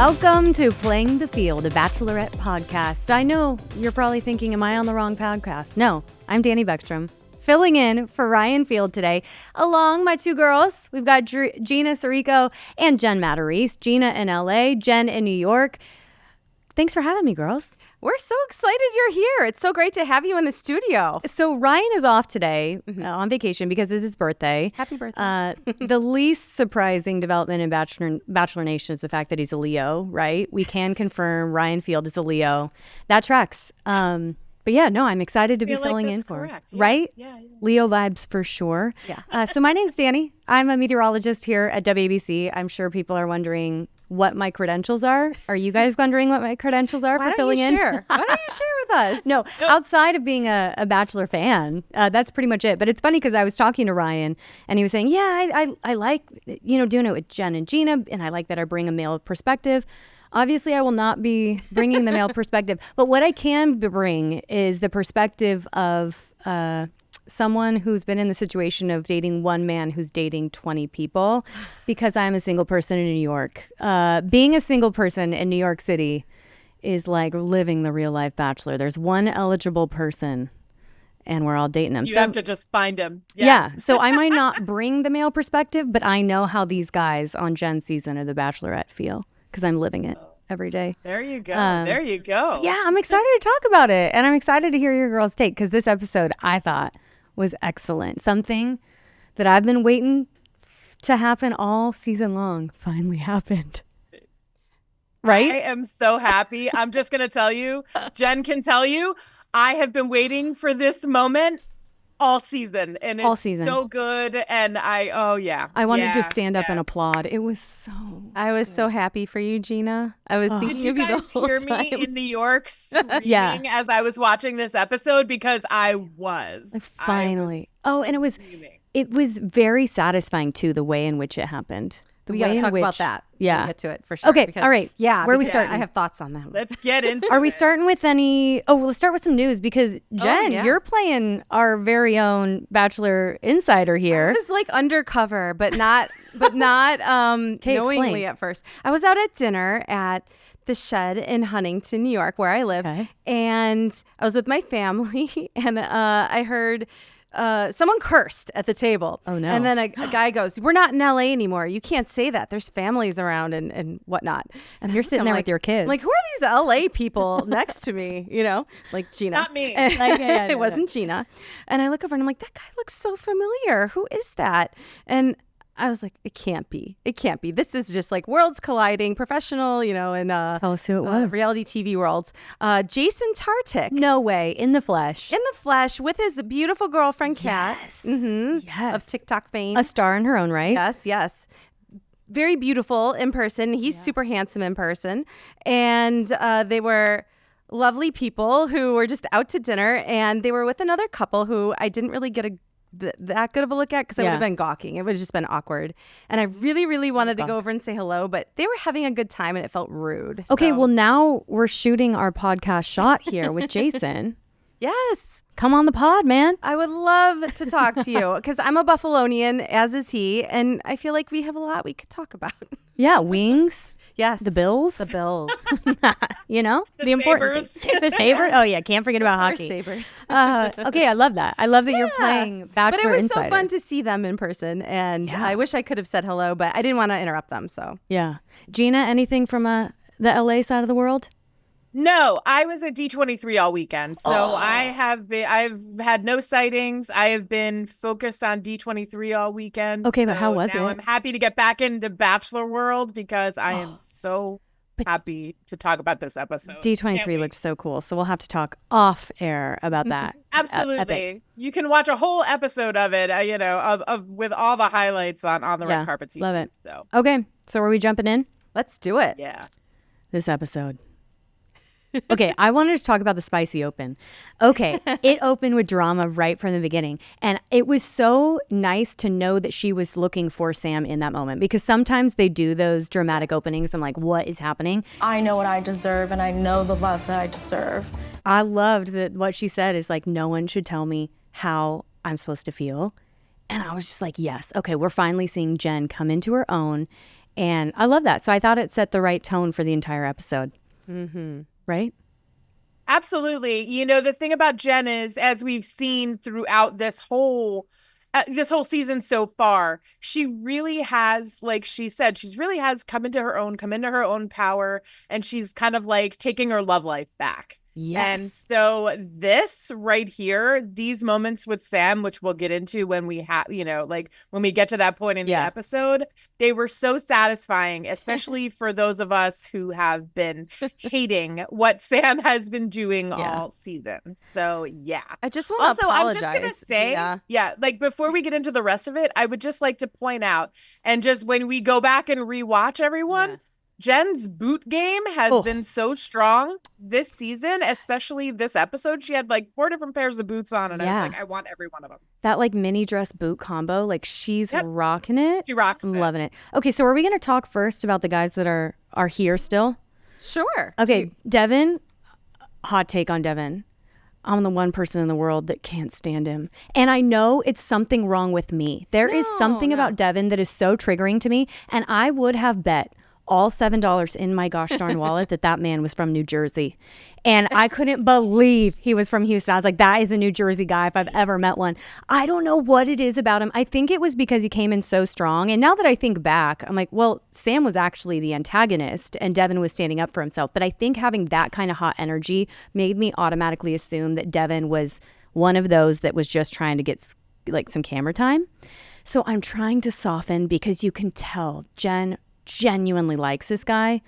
Welcome to Playing the Field, a Bachelorette podcast. I know you're probably thinking, am I on the wrong podcast? No, I'm Danny Beckstrom, filling in for Ryan Field today. Along my two girls, we've got Gina Sirico and Jenn Matarese. Gina in LA, Jenn in New York. Thanks for having me, girls. We're so excited you're here. It's so great to have you in the studio. So Ryan is off today on vacation because it's his birthday. Happy birthday. The least surprising development in Bachelor Nation is the fact that he's a Leo, right? We can confirm Ryan Field is a Leo. That tracks. But yeah, no, I'm excited to be filling in for him. Yeah. Right? Yeah. Leo vibes for sure. Yeah. So my name's Danny. I'm a meteorologist here at WABC. I'm sure people are wondering what my credentials are. Are you guys wondering what my credentials are for filling in? Why don't you share with us? No, outside of being a Bachelor fan, that's pretty much it. But it's funny because I was talking to Ryan and he was saying, yeah, I like, doing it with Jenn and Gina, and I like that I bring a male perspective. Obviously, I will not be bringing the male perspective. But what I can bring is the perspective of someone who's been in the situation of dating one man who's dating 20 people, because I'm a single person in New York. Being a single person in New York City is like living the real life Bachelor. There's one eligible person and we're all dating him. You have to just find him. Yeah. So I might not bring the male perspective, but I know how these guys on Jenn's season of The Bachelorette feel because I'm living it every day. There you go. There you go. Yeah, I'm excited to talk about it. And I'm excited to hear your girls' take because this episode I thought was excellent. Something that I've been waiting to happen all season long finally happened. Right? I am so happy. I'm just going to tell you, Jenn can tell you, I have been waiting for this moment all season. And it's so good. And I wanted to stand up and applaud. It was so I was so happy for you, Gina. I was thinking of you the whole time. Did you guys hear me in New York screaming as I was watching this episode? Because I was. Finally. And it was very satisfying too, the way in which it happened. We got to talk about that. Yeah. We'll get to it for sure. Okay. All right. Yeah. Where are we starting? I have thoughts on that. Let's get into Are we starting with any? Oh, well, let's start with some news because Jenn, you're playing our very own Bachelor insider here. I was like undercover, but not knowingly at first. I was out at dinner at the Shed in Huntington, New York, where I live. Okay. And I was with my family and I heard someone cursed at the table. Oh, no. And then a guy goes, "We're not in LA anymore. You can't say that. There's families around and whatnot." And you're sitting there with your kids. Like, who are these LA people next to me? Like Gina. Not me. And it wasn't Gina. And I look over and I'm like, that guy looks so familiar. Who is that? And I was like, it can't be. It can't be. This is just like worlds colliding, professional, and tell us who it was. Reality TV worlds. Jason Tartick. No way. In the flesh. In the flesh with his beautiful girlfriend, Kat. Yes. Yes. Of TikTok fame. A star in her own right. Yes. Very beautiful in person. He's super handsome in person. And they were lovely people who were just out to dinner. And they were with another couple who I didn't really get that good of a look at because I would have been gawking. It would have just been awkward. And I really, really wanted to go over and say hello, but they were having a good time and it felt rude. Okay, well, now we're shooting our podcast shot here with Jason. Yes. Come on the pod, man. I would love to talk to you because I'm a Buffalonian, as is he, and I feel like we have a lot we could talk about. Yeah, wings. Yes. The Bills. The Bills. The important things. The Sabres. Oh, yeah. Can't forget about hockey. Sabres. Okay, I love that. I love that you're playing Bachelor But it was Insider. so fun to see them in person, and I wish I could have said hello, but I didn't want to interrupt them, so. Yeah. Gina, anything from the LA side of the world? No, I was at D23 all weekend. So I've had no sightings. I have been focused on D23 all weekend. Okay, but how was it? I'm happy to get back into Bachelor world because I am so happy to talk about this episode. D23 looked so cool. So we'll have to talk off air about that. Absolutely. You can watch a whole episode of it, with all the highlights on the red carpet YouTube. Love it. So. Okay, so are we jumping in? Let's do it. Yeah. This episode. Okay, I wanted to talk about the spicy open. Okay, it opened with drama right from the beginning. And it was so nice to know that she was looking for Sam in that moment. Because sometimes they do those dramatic openings. I'm like, what is happening? I know what I deserve, and I know the love that I deserve. I loved that what she said is like, no one should tell me how I'm supposed to feel. And I was just like, yes. Okay, we're finally seeing Jenn come into her own. And I love that. So I thought it set the right tone for the entire episode. Right? Absolutely. You know, the thing about Jenn is, as we've seen throughout this whole season so far, she really has, like she said, she's really has come into her own power, and she's kind of like taking her love life back. Yes. And so this right here, these moments with Sam, which we'll get into when we have, you know, like when we get to that point in the episode, they were so satisfying, especially for those of us who have been hating what Sam has been doing all season. So I just want to apologize. I'm just gonna say, like before we get into the rest of it, I would just like to point out, and just when we go back and rewatch everyone, Jenn's boot game has been so strong this season, especially this episode. She had like 4 different pairs of boots on, and I was like, I want every one of them. That like mini dress boot combo, like she's rocking it. She rocks it. Loving it. Okay, so are we going to talk first about the guys that are here still? Sure. Okay, Devin, hot take on Devin. I'm the one person in the world that can't stand him. And I know it's something wrong with me. There is something about Devin that is so triggering to me, and I would have bet all $7 in my gosh darn wallet that man was from New Jersey. And I couldn't believe he was from Houston. I was like, that is a New Jersey guy if I've ever met one. I don't know what it is about him. I think it was because he came in so strong. And now that I think back, I'm like, well, Sam was actually the antagonist and Devin was standing up for himself. But I think having that kind of hot energy made me automatically assume that Devin was one of those that was just trying to get like some camera time. So I'm trying to soften because you can tell Jenn genuinely likes this guy.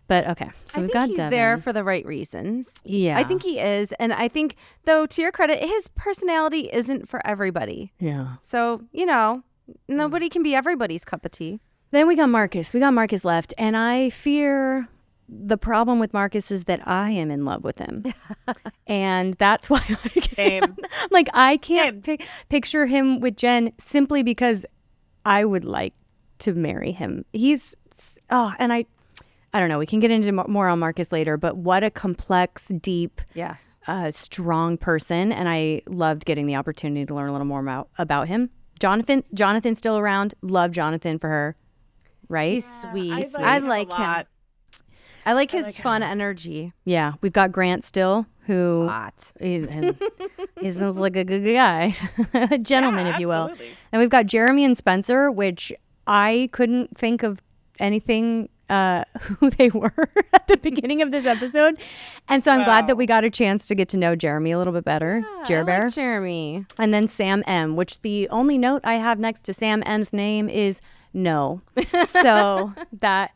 But okay, so we've got Devin. I think he's there for the right reasons. Yeah. I think he is. And I think, though, to your credit, his personality isn't for everybody. Yeah. So, you know, nobody can be everybody's cup of tea. Then we got Marcus. We got Marcus left. And I fear the problem with Marcus is that I am in love with him. And that's why I can't picture him with Jenn simply because I would like to marry him. And I don't know, we can get into more on Marcus later, but what a complex, deep, strong person. And I loved getting the opportunity to learn a little more about him. Jonathan's still around. Love Jonathan for her. Right? He's sweet. I like him. I like his fun energy. Yeah. We've got Grant still, who hot. He sounds like a good guy. A gentleman, if you will. And we've got Jeremy and Spencer, which I couldn't think of anything who they were at the beginning of this episode. And so I'm glad that we got a chance to get to know Jeremy a little bit better. I like Jeremy. And then Sam M, which the only note I have next to Sam M's name is no. So that...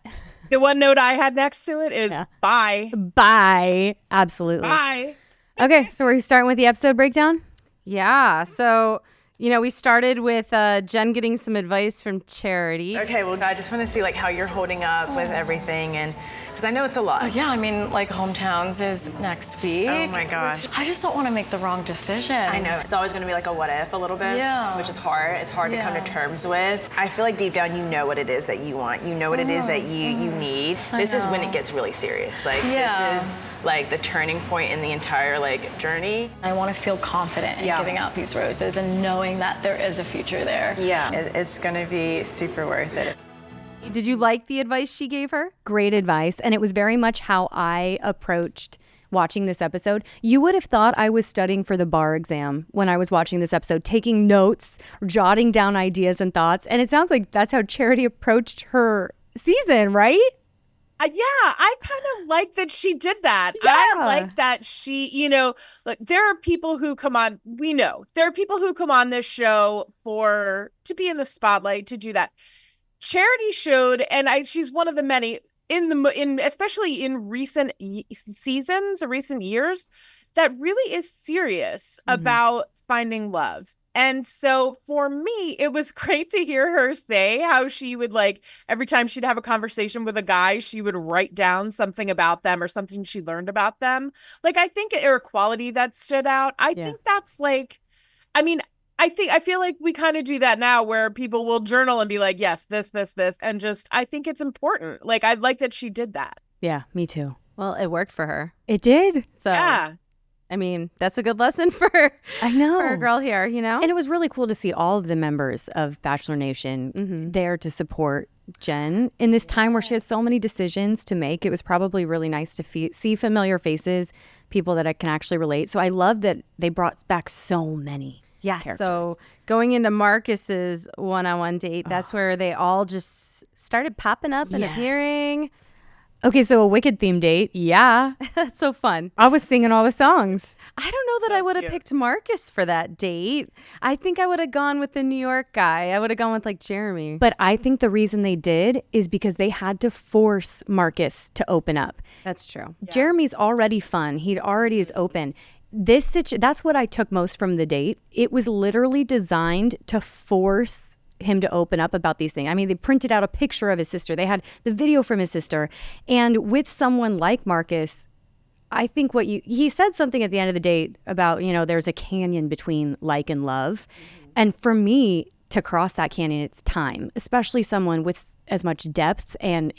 The one note I had next to it is bye. Bye. Absolutely. Bye. Okay, so we're starting with the episode breakdown? Yeah, so... You know, we started with Jenn getting some advice from Charity. Okay, well, I just want to see like how you're holding up with everything, and because I know it's a lot. Oh, yeah, I mean, like hometowns is next week. Oh my gosh. I just don't want to make the wrong decision. I know. It's always going to be like a what if a little bit, which is hard. It's hard to come to terms with. I feel like deep down you know what it is that you want. You know what it is that you need. This is when it gets really serious. Like this is like the turning point in the entire like journey. I want to feel confident in giving out these roses and knowing that there is a future there. Yeah, it's going to be super worth it. Did you like the advice she gave her? Great advice. And it was very much how I approached watching this episode. You would have thought I was studying for the bar exam when I was watching this episode, taking notes, jotting down ideas and thoughts. And it sounds like that's how Charity approached her season, right? I kind of like that she did that. Yeah. I like that she, you know, like there are people who come on, we know, there are people who come on this show to be in the spotlight, to do that. Charity showed, and she's one of the many especially in recent seasons or recent years, that really is serious about finding love. And so for me, it was great to hear her say how she would like every time she'd have a conversation with a guy, she would write down something about them or something she learned about them. Like, I think a quality that stood out. I think that's like, I mean, I feel like we kind of do that now where people will journal and be like, yes, this, and just, I think it's important. Like, I'd like that she did that. Yeah, me too. Well, it worked for her. It did. So, yeah. I mean, that's a good lesson for a girl here, you know? And it was really cool to see all of the members of Bachelor Nation there to support Jenn in this time where she has so many decisions to make. It was probably really nice to see familiar faces, people that I can actually relate. So I love that they brought back so many. Yeah, so going into Marcus's one-on-one date, that's where they all just started popping up and appearing. Okay, so a Wicked theme date. Yeah. That's so fun. I was singing all the songs. I don't know that I would have picked Marcus for that date. I think I would have gone with the New York guy. I would have gone with like Jeremy. But I think the reason they did is because they had to force Marcus to open up. That's true. Yeah. Jeremy's already fun. He already is open. That's what I took most from the date. It was literally designed to force him to open up about these things. I mean, they printed out a picture of his sister. They had the video from his sister. And with someone like Marcus, I think he said something at the end of the date about, there's a canyon between like and love. Mm-hmm. And for me, to cross that canyon, it's time, especially someone with as much depth and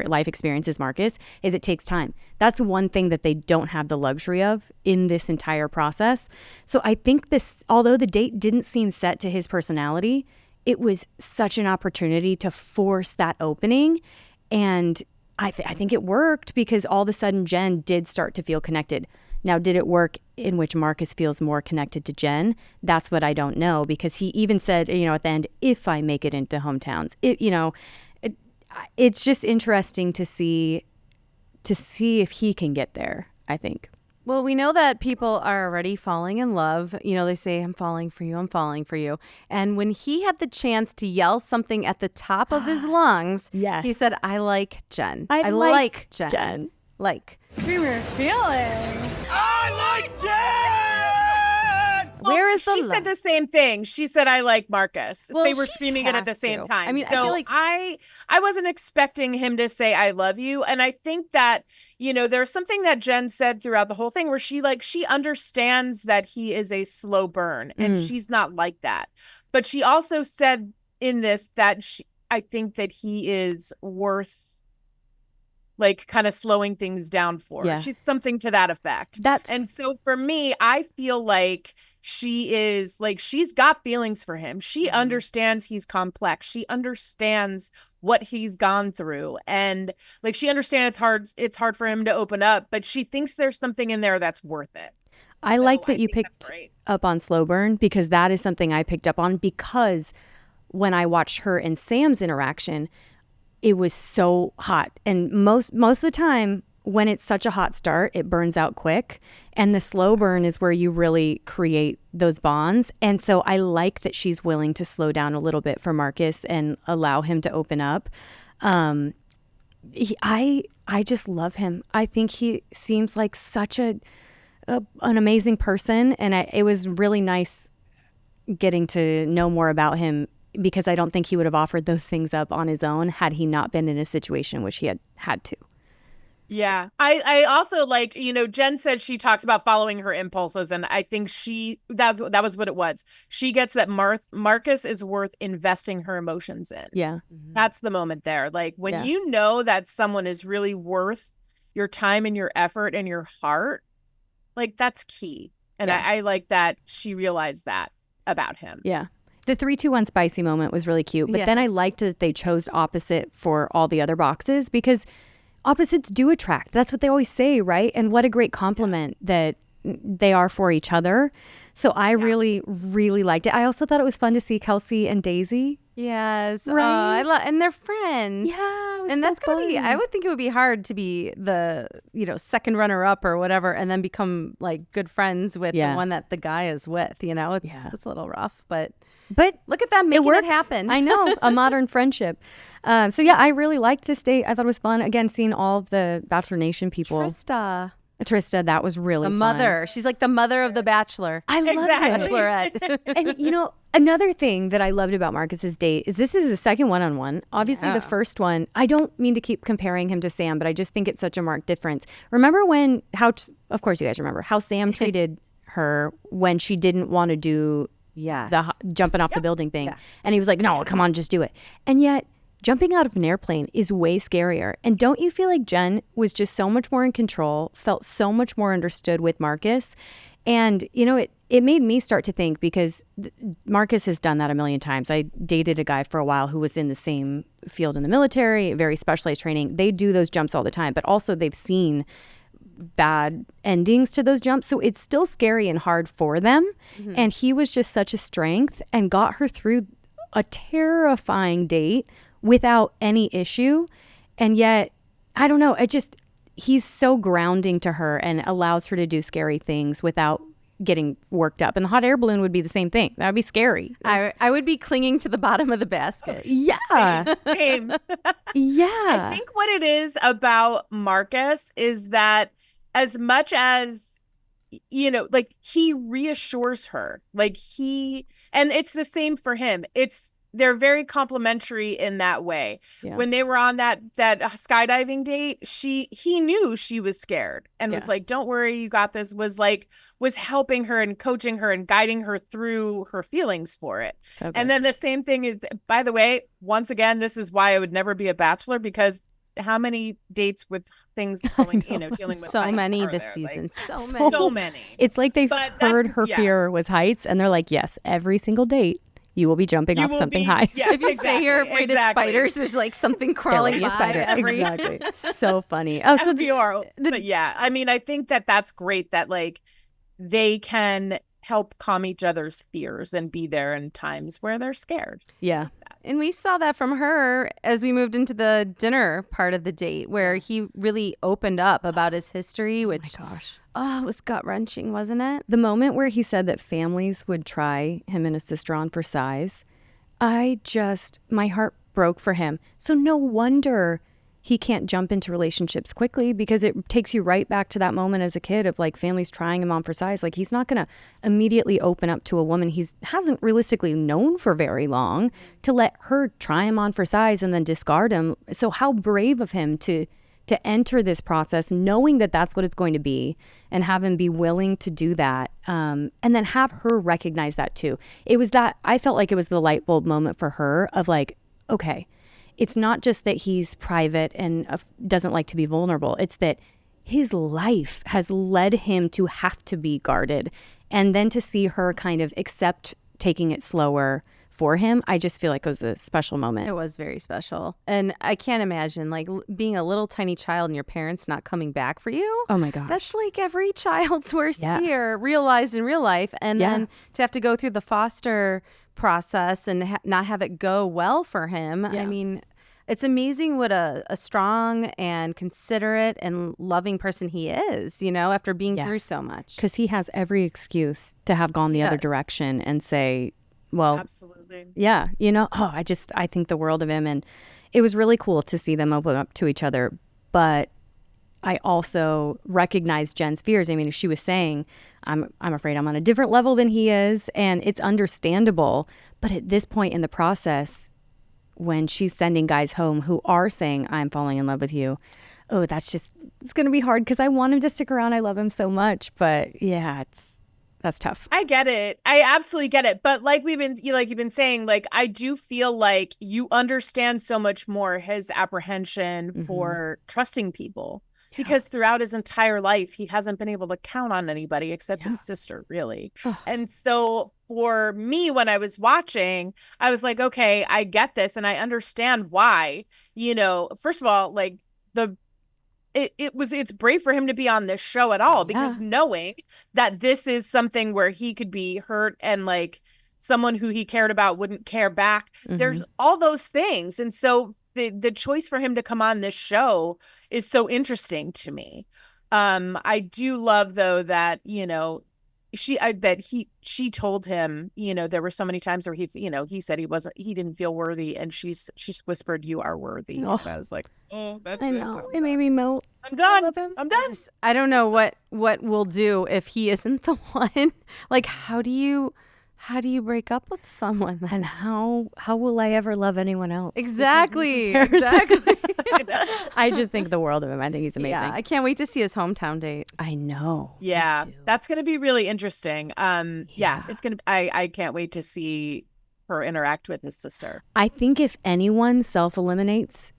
life experience as Marcus, is it takes time. That's one thing that they don't have the luxury of in this entire process. So I think although the date didn't seem set to his personality, it was such an opportunity to force that opening. And I think it worked because all of a sudden Jenn did start to feel connected. Now, did it work in which Marcus feels more connected to Jenn? That's what I don't know, because he even said, at the end, if I make it into hometowns, it's just interesting to see if he can get there, I think. Well, we know that people are already falling in love. They say, I'm falling for you, I'm falling for you. And when he had the chance to yell something at the top of his lungs, yes, he said, I like Jenn. I like Jenn. Like. Scream your feelings. I like Jenn! Where is She said the same thing. She said, I like Marcus. Well, they were screaming it at the same time. I mean, so I feel like I wasn't expecting him to say, I love you. And I think that, there's something that Jenn said throughout the whole thing where she understands that he is a slow burn and she's not like that. But she also said in this that I think that he is worth kind of slowing things down for. Yeah. She's something to that effect. And so for me, I feel like she is she's got feelings for him. She understands he's complex. She understands what he's gone through. And she understands it's hard for him to open up, but she thinks there's something in there that's worth it. I like that you picked up on slow burn, because that is something I picked up on, because when I watched her and Sam's interaction, it was so hot. And most of the time, when it's such a hot start, it burns out quick. And the slow burn is where you really create those bonds. And so I like that she's willing to slow down a little bit for Marcus and allow him to open up. I just love him. I think he seems like such an amazing person. And it was really nice getting to know more about him, because I don't think he would have offered those things up on his own had he not been in a situation in which he had to. Yeah. I also liked, Jenn said she talks about following her impulses, and I think that was what it was. She gets that Marcus is worth investing her emotions in. Yeah. That's the moment there. When you know that someone is really worth your time and your effort and your heart, that's key. And I like that she realized that about him. Yeah. The 3-2-1 spicy moment was really cute. But then I liked that they chose opposite for all the other boxes, because opposites do attract. That's what they always say, right? And what a great compliment that they are for each other. So I really, really liked it. I also thought it was fun to see Kelsey and Daisy. Yes. Right? And they're friends. Yeah. And that's going to be, I would think it would be hard to be the, second runner up or whatever, and then become good friends with the one that the guy is with, It's a little rough, but look at them making it happen. I know, a modern friendship. So I really liked this date. I thought it was fun. Again, seeing all of the Bachelor Nation people. Trista, that was really fun. The mother. She's like the mother of the Bachelor. I loved it. Bachelorette. And another thing that I loved about Marcus's date is this is the second one-on-one. Obviously, the first one, I don't mean to keep comparing him to Sam, but I just think it's such a marked difference. Remember of course you guys remember, how Sam treated her when she didn't want to do the jumping off the building thing. Yeah. And he was like, no, come on, just do it. And yet, jumping out of an airplane is way scarier. And don't you feel like Jenn was just so much more in control, felt so much more understood with Marcus? And, it made me start to think, because Marcus has done that a million times. I dated a guy for a while who was in the same field in the military, very specialized training. They do those jumps all the time, but also they've seen bad endings to those jumps. So it's still scary and hard for them. And he was just such a strength and got her through a terrifying date without any issue. And yet, I don't know, he's so grounding to her and allows her to do scary things without getting worked up. And the hot air balloon would be the same thing. That would be scary. I would be clinging to the bottom of the basket. Yeah. Same. Yeah. I think what it is about Marcus is that as much as, like he reassures her, and it's the same for him. They're very complimentary in that way. Yeah. When they were on that skydiving date, he knew she was scared and was like, "Don't worry, you got this." Was helping her and coaching her and guiding her through her feelings for it. Okay. And then the same thing is, by the way, once again, this is why I would never be a bachelor, because how many dates with things going, dealing with so many this season, so many. It's like they've heard her fear was heights, and they're like, "Yes, every single date." You will be jumping off something high. Yes, if you say you're afraid of spiders, there's like something crawling by. Spider. Exactly. So funny. Oh, so but yeah, I mean, I think that's great that they can help calm each other's fears and be there in times where they're scared. Yeah. And we saw that from her as we moved into the dinner part of the date, where he really opened up about his history, which, oh my gosh. Oh, it was gut-wrenching, wasn't it? The moment where he said that families would try him and his sister on for size, my heart broke for him. So no wonder he can't jump into relationships quickly, because it takes you right back to that moment as a kid of families trying him on for size. He's not going to immediately open up to a woman he hasn't realistically known for very long to let her try him on for size and then discard him. So how brave of him to enter this process knowing that that's what it's going to be, and have him be willing to do that, and then have her recognize that too. I felt like it was the light bulb moment for her of okay, it's not just that he's private and doesn't like to be vulnerable. It's that his life has led him to have to be guarded. And then to see her kind of accept taking it slower for him, I just feel like it was a special moment. It was very special. And I can't imagine being a little tiny child and your parents not coming back for you. Oh my gosh. That's every child's worst fear realized in real life. And then to have to go through the foster process and not have it go well for him. I mean, it's amazing what a strong and considerate and loving person he is, after being through so much. Because he has every excuse to have gone the other direction and say, well, absolutely. Yeah. I think the world of him. And it was really cool to see them open up to each other. But I also recognize Jen's fears. I mean, she was saying, I'm afraid I'm on a different level than he is. And it's understandable. But at this point in the process, when she's sending guys home who are saying, I'm falling in love with you, it's going to be hard, because I want him to stick around. I love him so much. But yeah, that's tough. I get it. I absolutely get it. But you've been saying, I do feel like you understand so much more his apprehension for trusting people. Yeah. Because throughout his entire life, he hasn't been able to count on anybody except his sister, really. And so for me, when I was watching, I was like, okay, I get this. And I understand why, first of all, it's brave for him to be on this show at all, because knowing that this is something where he could be hurt and someone who he cared about wouldn't care back. There's all those things. And so the choice for him to come on this show is so interesting to me. I do love, though, that, she told him, there were so many times where he said he didn't feel worthy, and she's whispered, "You are worthy." Oh. I was like, oh, that's I know. It made me melt. I'm done. I'm done. I don't know what we'll do if he isn't the one. How do you break up with someone? And how will I ever love anyone else? Exactly. I just think the world of him. I think he's amazing. Yeah, I can't wait to see his hometown date. I know. Yeah, that's going to be really interesting. It's going to. I can't wait to see her interact with his sister. I think if anyone self-eliminates,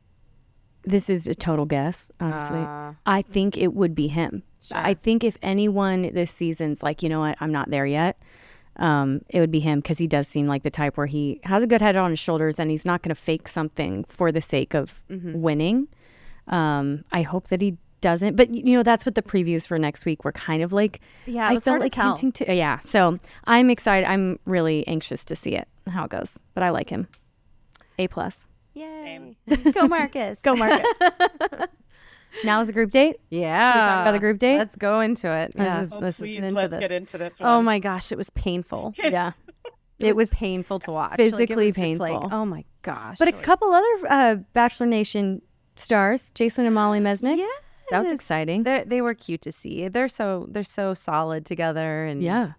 this is a total guess, honestly, I think it would be him. Sure. I think if anyone this season's you know what, I'm not there yet. it would be him, because he does seem like the type where he has a good head on his shoulders and he's not going to fake something for the sake of winning. I hope that he doesn't, but that's what the previews for next week were kind of like. Yeah, I felt like hinting to. Yeah, so I'm excited. I'm really anxious to see how it goes, but I like him. A+. Yay! Go Marcus! Go Marcus! Now is the group date? Yeah. Should we talk about the group date? Let's go into it. Please, let's get into this one. Oh my gosh, it was painful. Yeah. It was painful to watch. Physically it was painful. Just like, oh my gosh. But a couple other Bachelor Nation stars, Jason and Molly Mesnick. Yeah. That was exciting. They were cute to see. They're so solid together. And yeah.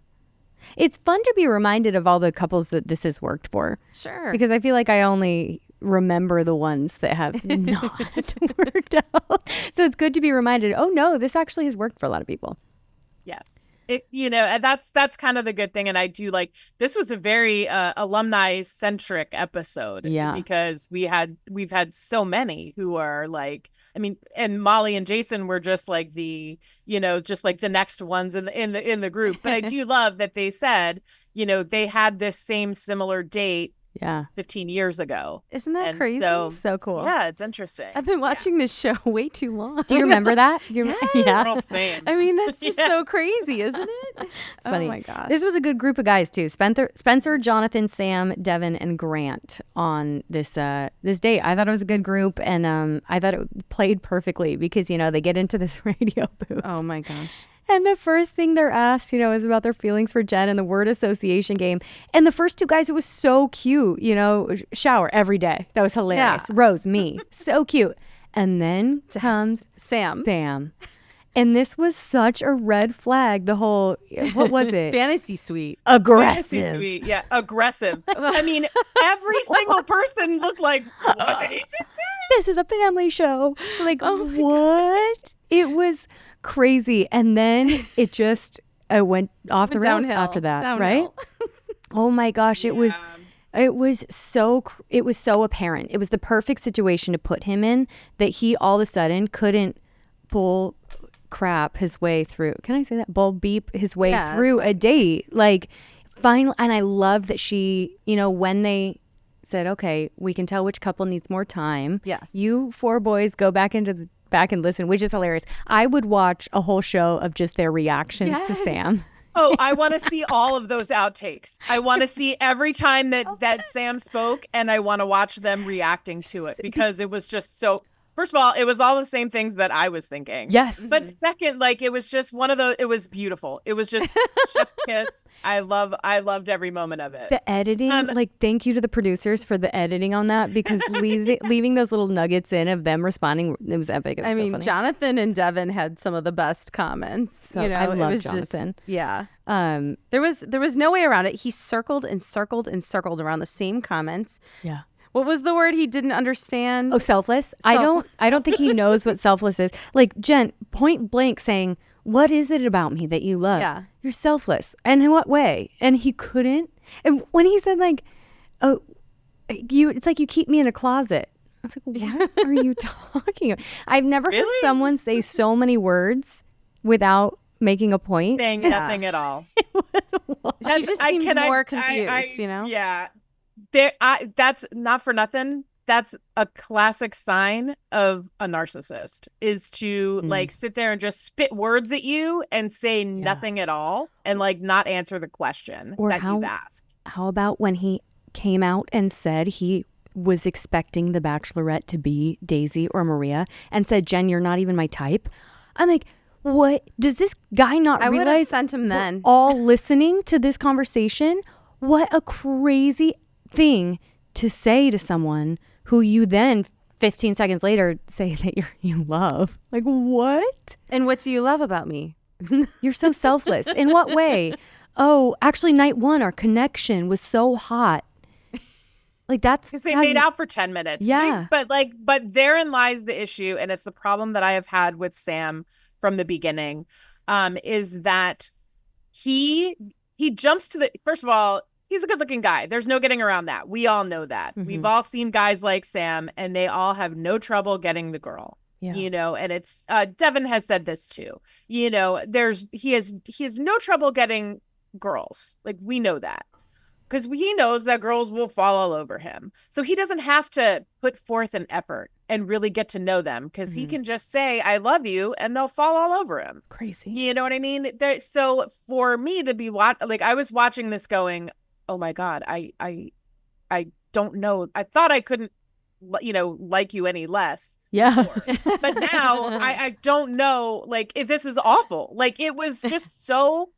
It's fun to be reminded of all the couples that this has worked for. Sure. Because I feel like I only remember the ones that have not worked out. So it's good to be reminded, oh no, this actually has worked for a lot of people. Yes. And that's kind of the good thing. And I do like, this was a very alumni centric episode. Yeah. Because we've had so many who are like, I mean, and Molly and Jason were just like the next ones in the group. But I do love that they said, they had this same similar date. Yeah. 15 years ago. Isn't that crazy? So cool. Yeah, it's interesting. I've been watching this show way too long. Do you remember that? Yes. We're all same. I mean, that's just so crazy, isn't it? It's funny. Oh my gosh. This was a good group of guys too. Spencer, Jonathan, Sam, Devin, and Grant on this date. I thought it was a good group, and I thought it played perfectly because they get into this radio booth. Oh my gosh. And the first thing they're asked, is about their feelings for Jenn and the word association game. And the first two guys, it was so cute, shower every day. That was hilarious. Yeah. Rose, me, so cute. And then comes Sam. And this was such a red flag. The whole, what was it? Fantasy suite. Aggressive. Fantasy suite. Yeah, aggressive. I mean, every single person looked like, what did he just say? This is a family show. Like, what? It was crazy. And then it just went off the rails after that, right? Oh my gosh, it was so apparent. It was the perfect situation to put him in, that he all of a sudden couldn't bull crap his way through. Can I say that? Bull beep his way through a date. Like, finally. And I love that she, when they said, okay, we can tell which couple needs more time. Yes. You 4 boys go back and listen, which is hilarious. I would watch a whole show of just their reactions to Sam. Oh, I want to see all of those outtakes. I want to see every time that Sam spoke, and I want to watch them reacting to it, because it was just so. First of all, it was all the same things that I was thinking. Yes. But second, like, it was just one of those. It was beautiful. It was just chef's kiss. I loved every moment of it. The editing, thank you to the producers for the editing on that, because leaving those little nuggets in of them responding, it was epic. It was so funny. Jonathan and Devin had some of the best comments. So I love Jonathan. There was no way around it. He circled and circled and circled around the same comments. Yeah. What was the word he didn't understand? Oh, selfless. I don't think he knows what selfless is. Like, Jen, point blank saying, what is it about me that you love? Yeah. You're selfless. And in what way? And he couldn't. And when he said, like, oh, it's like you keep me in a closet. I was like, what are you talking about? I've never heard someone say so many words without making a point. Saying nothing at all. She just seemed more confused, Yeah. That's not for nothing. That's a classic sign of a narcissist, is to like sit there and just spit words at you and say nothing at all, and like not answer the question that you've asked. How about when he came out and said he was expecting the Bachelorette to be Daisy or Maria, and said, Jen, you're not even my type? I'm like, what? Does this guy not realize? I would have sent him then. All listening to this conversation? What a crazy thing to say to someone who you then 15 seconds later say that you love. Like, what? And what do you love about me? You're so selfless. In what way? Oh, actually, night 1, our connection was so hot. Like, that's because they made out for 10 minutes. Yeah. Right? But therein lies the issue. And it's the problem that I have had with Sam from the beginning, is that he jumps to first of all, he's a good looking guy. There's no getting around that. We all know that. Mm-hmm. We've all seen guys like Sam, and they all have no trouble getting the girl. Yeah. And it's Devin has said this too. He has no trouble getting girls. Like, we know that. Because he knows that girls will fall all over him. So he doesn't have to put forth an effort and really get to know them, because he can just say, I love you, and they'll fall all over him. Crazy. You know what I mean? So for me to be like, I was watching this going, oh my God, I don't know. I thought I couldn't, like you any less. Yeah. Before. But now I don't know, like, if this is awful. Like, it was just so...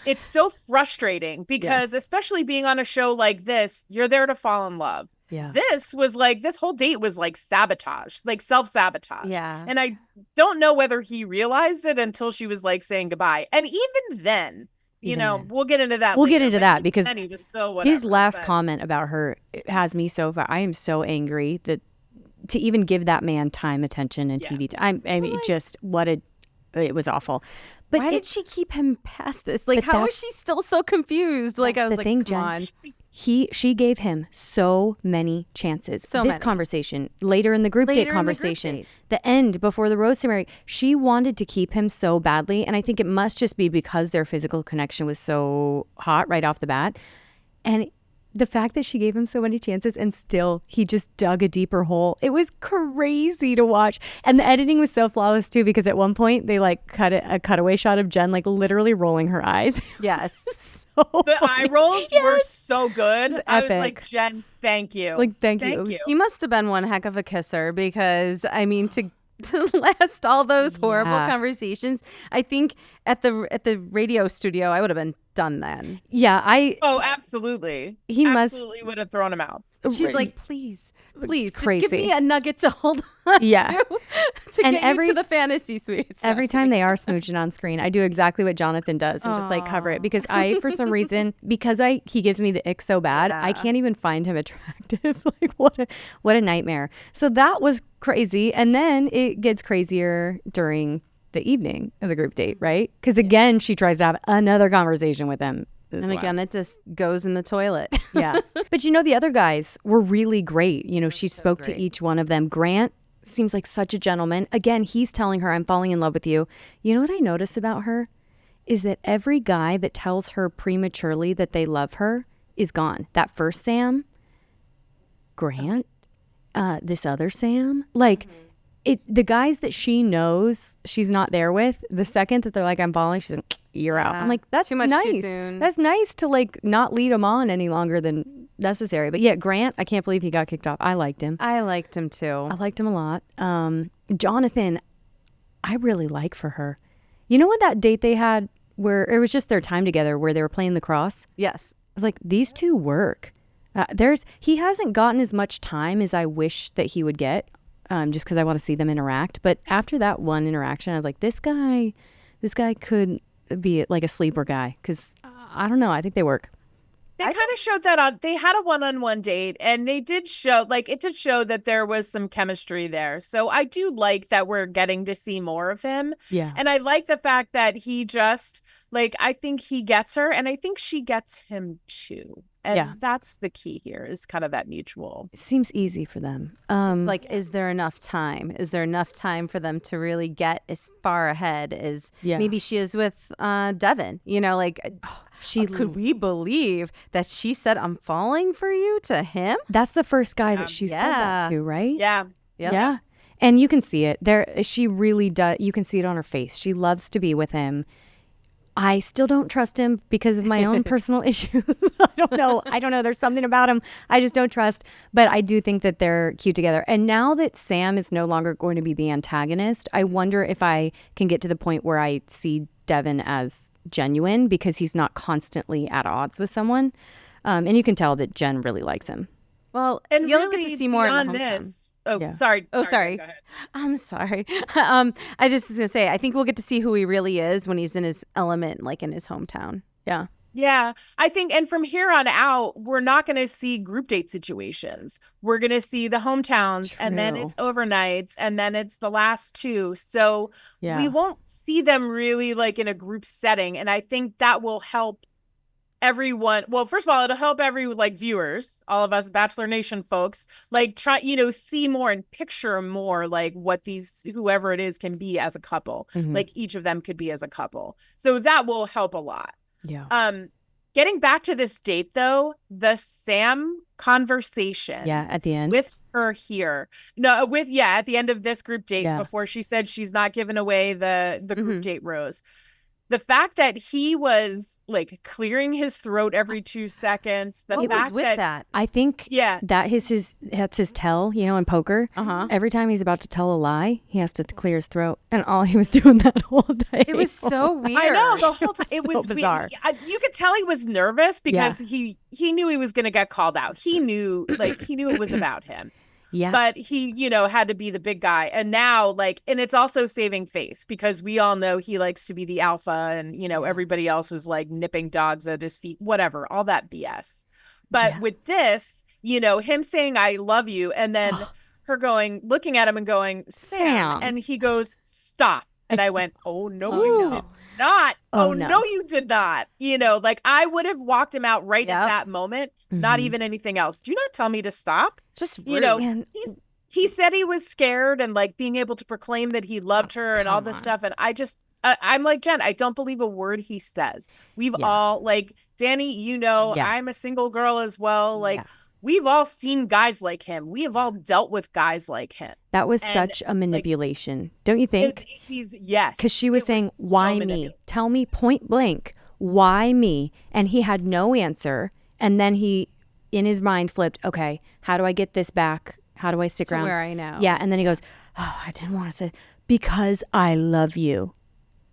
It's so frustrating because especially being on a show like this, you're there to fall in love. Yeah. This was like, this whole date was like sabotage, like self-sabotage. Yeah. And I don't know whether he realized it until she was like saying goodbye. And even then, we'll get into that. We'll later, get into that because he was so whatever, his last comment about her has me so far. I am so angry that to even give that man time, attention, and TV time. I mean, it was awful. But why did she keep him past this? Like, how is she still so confused? Like, I was like, come on. She gave him so many chances. This conversation, later in the group date conversation, the end before the rose ceremony, she wanted to keep him so badly. And I think it must just be because their physical connection was so hot right off the bat. And the fact that she gave him so many chances and still he just dug a deeper hole. It was crazy to watch. And the editing was so flawless too, because at one point they like cut a cutaway shot of Jenn like literally rolling her eyes. Yes. The eye rolls were so good. I was like, Jenn, thank you. Like, thank you. He must have been one heck of a kisser, because I mean, to last all those horrible conversations, I think at the radio studio I would have been done then. Yeah, absolutely. He absolutely would have thrown him out. She's like, please, just crazy. give me a nugget to hold on to and get you to the fantasy suites. Every time they are smooching on screen, I do exactly what Jonathan does and just like cover it, because I, for some reason, he gives me the ick so bad, I can't even find him attractive. Like, what a nightmare. So that was crazy. And then it gets crazier during the evening of the group date, right? Because again, she tries to have another conversation with him. And again, it just goes in the toilet. Yeah. But the other guys were really great. She spoke to each one of them. Grant seems like such a gentleman. Again, he's telling her, I'm falling in love with you. You know what I notice about her is that every guy that tells her prematurely that they love her is gone. That first Sam, Grant, this other Sam, like the guys that she knows she's not there with, the second that they're like, I'm falling, she's like, you're out. I'm like, that's too much nice. too soon. That's nice to like not lead him on any longer than necessary. But yeah, Grant, I can't believe he got kicked off. I liked him. I liked him too. I liked him a lot. Jonathan, I really like for her. You know what that date they had where it was just their time together where they were playing the cross? Yes. I was like, these two work. He hasn't gotten as much time as I wish that he would get, just because I want to see them interact. But after that one interaction, I was like, this guy could be like a sleeper guy, because I don't know. I think they work. They kind of showed that they had a one-on-one date, and they did show, like, it did show that there was some chemistry there. So I do like that we're getting to see more of him. Yeah. And I like the fact that he just, like, I think he gets her, and I think she gets him too. And that's the key here, is kind of that mutual. It seems easy for them. It's just like, is there enough time? Is there enough time for them to really get as far ahead as maybe she is with Devin? Could we believe that she said, I'm falling for you to him? That's the first guy that she said that to, right? Yeah. Yep. Yeah. And you can see it. She really does. You can see it on her face. She loves to be with him. I still don't trust him because of my own personal issues. I don't know. There's something about him I just don't trust. But I do think that they're cute together. And now that Sam is no longer going to be the antagonist, I wonder if I can get to the point where I see Devin as genuine, because he's not constantly at odds with someone. And you can tell that Jenn really likes him. Well, and you'll really, get to see more in the hometown. This. Oh, sorry. Sorry. Go ahead. I'm sorry. I just was going to say, I think we'll get to see who he really is when he's in his element, like in his hometown. Yeah. Yeah, I think, and from here on out, we're not going to see group date situations. We're going to see the hometowns, and then it's overnights, and then it's the last two. So we won't see them really like in a group setting. And I think that will help everyone. Well, first of all, it'll help viewers, all of us Bachelor Nation folks, see more and picture more like what whoever it is can be as a couple. Like each of them could be as a couple. So that will help a lot. Yeah. Getting back to this date, though, the Sam conversation. Yeah, at the end. With her here. No, at the end of this group date, before she said she's not giving away the group date rose. The fact that he was like clearing his throat every 2 seconds. What was with that? I think that's his tell, in poker. Every time he's about to tell a lie, he has to clear his throat. And all he was doing that whole day. It was so weird. I know, the whole time. It was so bizarre. You could tell he was nervous because he knew he was going to get called out. He knew it was about him. Yeah. But he, had to be the big guy. And now, and it's also saving face because we all know he likes to be the alpha and, everybody else is nipping dogs at his feet, whatever, all that BS. But with this, him saying, I love you. And then her looking at him and going, Sam. And he goes, stop. And I went, oh, no, you did not. Oh, no, you did not. I would have walked him out right at that moment. Not even anything else. Do not tell me to stop. Just rude. He said he was scared and being able to proclaim that he loved her and all this stuff. And I'm like, Jen, I don't believe a word he says. We've all Danny, I'm a single girl as well. We've all seen guys like him. We have all dealt with guys like him. That was such a manipulation. Don't you think? Yes. Because she was saying, why me? Tell me point blank, why me? And he had no answer. And then he, in his mind, flipped, okay, how do I get this back? How do I stick around? Where I know. Yeah. And then he goes, oh, I didn't want to say, because I love you.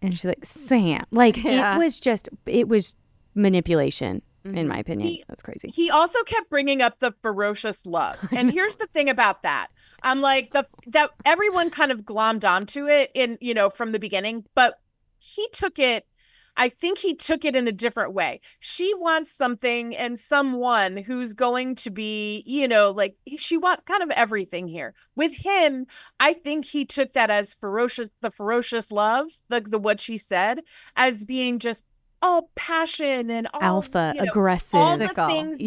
And she's like, Sam. It was manipulation, in my opinion. That's crazy. He also kept bringing up the ferocious love. And here's the thing about that. I'm like, that everyone kind of glommed onto it from the beginning, but I think he took it in a different way. She wants something and someone who's going to be, she wants kind of everything here. With him, I think he took that as the ferocious love, the what she said, as being just all passion and all alpha, aggressive, all the things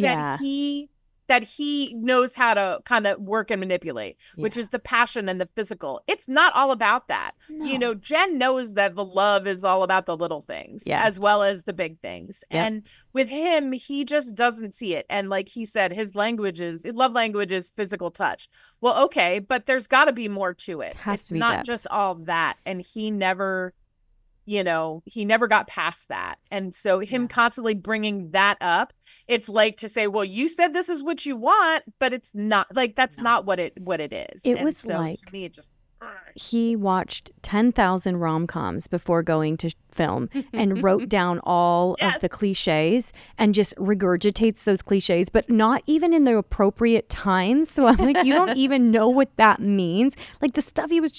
that he knows how to kind of work and manipulate, which is the passion and the physical. It's not all about that. No. Jen knows that the love is all about the little things as well as the big things. Yep. And with him, he just doesn't see it. And like he said, his love language is physical touch. Well, okay, but there's got to be more to it. Has to be not depth. Just all that. And he never got past that. And so him constantly bringing that up, it's like to say, well, you said this is what you want, but it's not that's not what it is. It was to me, it just he watched 10,000 rom-coms before going to film and wrote down all of the cliches and just regurgitates those cliches, but not even in the appropriate times. So I'm like, you don't even know what that means. The stuff he was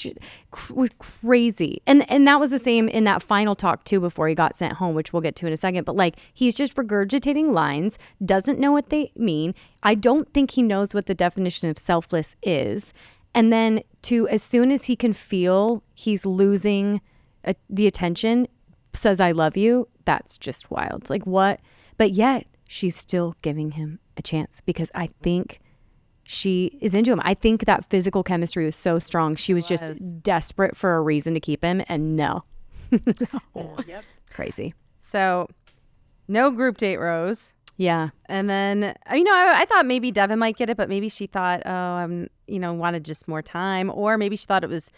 crazy. And that was the same in that final talk too before he got sent home, which we'll get to in a second. But he's just regurgitating lines, doesn't know what they mean. I don't think he knows what the definition of selfless is. And then as soon as he can feel he's losing the attention, says, I love you. That's just wild. What? But yet she's still giving him a chance because I think she is into him. I think that physical chemistry was so strong. She was just desperate for a reason to keep him. And no. Crazy. So no group date rose. Yeah. And then, I thought maybe Devin might get it, but maybe she thought, wanted just more time. Or maybe she thought it was